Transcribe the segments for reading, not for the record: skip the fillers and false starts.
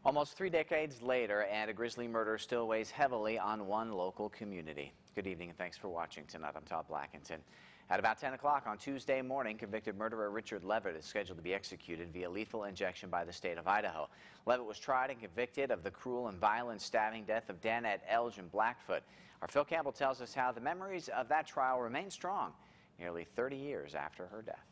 Almost 3 decades later, and a grisly murder still weighs heavily on one local community. Good evening and thanks for watching tonight. I'm Todd Blackington. At about 10 o'clock on Tuesday morning, convicted murderer Richard Leavitt is scheduled to be executed via lethal injection by the state of Idaho. Leavitt was tried and convicted of the cruel and violent stabbing death of Danette Elge in Blackfoot. Our Phil Campbell tells us how the memories of that trial remain strong nearly 30 years after her death.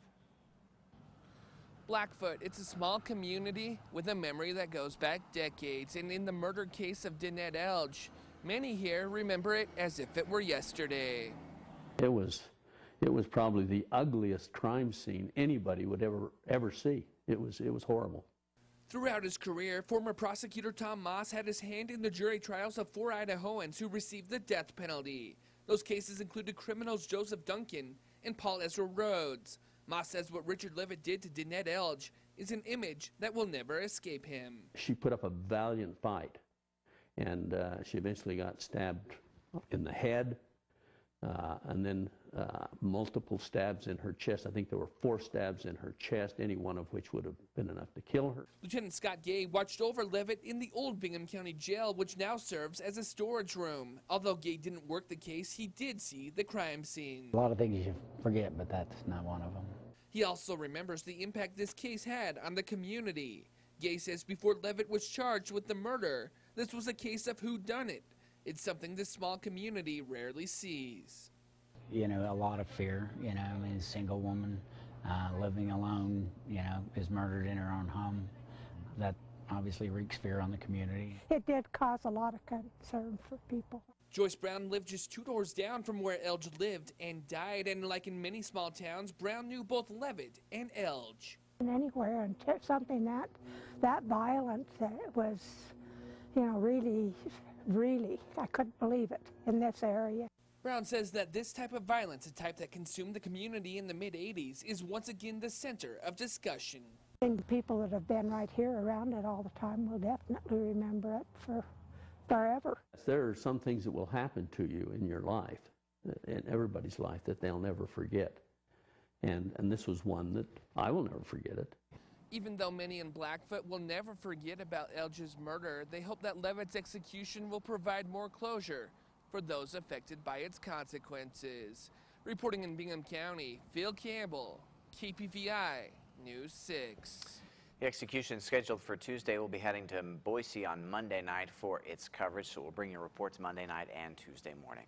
Blackfoot, it's a small community with a memory that goes back decades, and in the murder case of Danette Elge, many here remember it as if it were yesterday. It was probably the ugliest crime scene anybody would ever see. It was horrible. Throughout his career, former prosecutor Tom Moss had his hand in the jury trials of 4 Idahoans who received the death penalty. Those cases included criminals Joseph Duncan and Paul Ezra Rhodes. Moss says what Richard Leavitt did to Danette Elge is an image that will never escape him. She put up a valiant fight, and she eventually got stabbed in the head, and then multiple stabs in her chest. I think there were 4 stabs in her chest, any one of which would have been enough to kill her. Lieutenant Scott Gay watched over Leavitt in the old Bingham County Jail, which now serves as a storage room. Although Gay didn't work the case, he did see the crime scene. A lot of things you forget, but that's not one of them. He also remembers the impact this case had on the community. Gay says before Leavitt was charged with the murder, this was a case of whodunit. It's something this small community rarely sees. You know, a lot of fear, you know, I mean, a single woman living alone, you know, is murdered in her own home. That obviously wreaks fear on the community. It did cause a lot of concern for people. Joyce Brown lived just 2 doors down from where Elge lived and died, and like in many small towns, Brown knew both Leavitt and Elge. And anywhere, and something that violent, it was, you know, really, I couldn't believe it in this area. Brown says that this type of violence, a type that consumed the community in the mid-'80s, is once again the center of discussion. And people that have been right here around it all the time will definitely remember it for forever. There are some things that will happen to you in your life, in everybody's life, that they'll never forget. And this was one that I will never forget it. Even though many in Blackfoot will never forget about Elge's murder, they hope that Leavitt's execution will provide more closure for those affected by its consequences. Reporting in Bingham County, Phil Campbell, KPVI News 6. The execution scheduled for Tuesday will be heading to Boise on Monday night for its coverage, so we'll bring you reports Monday night and Tuesday morning.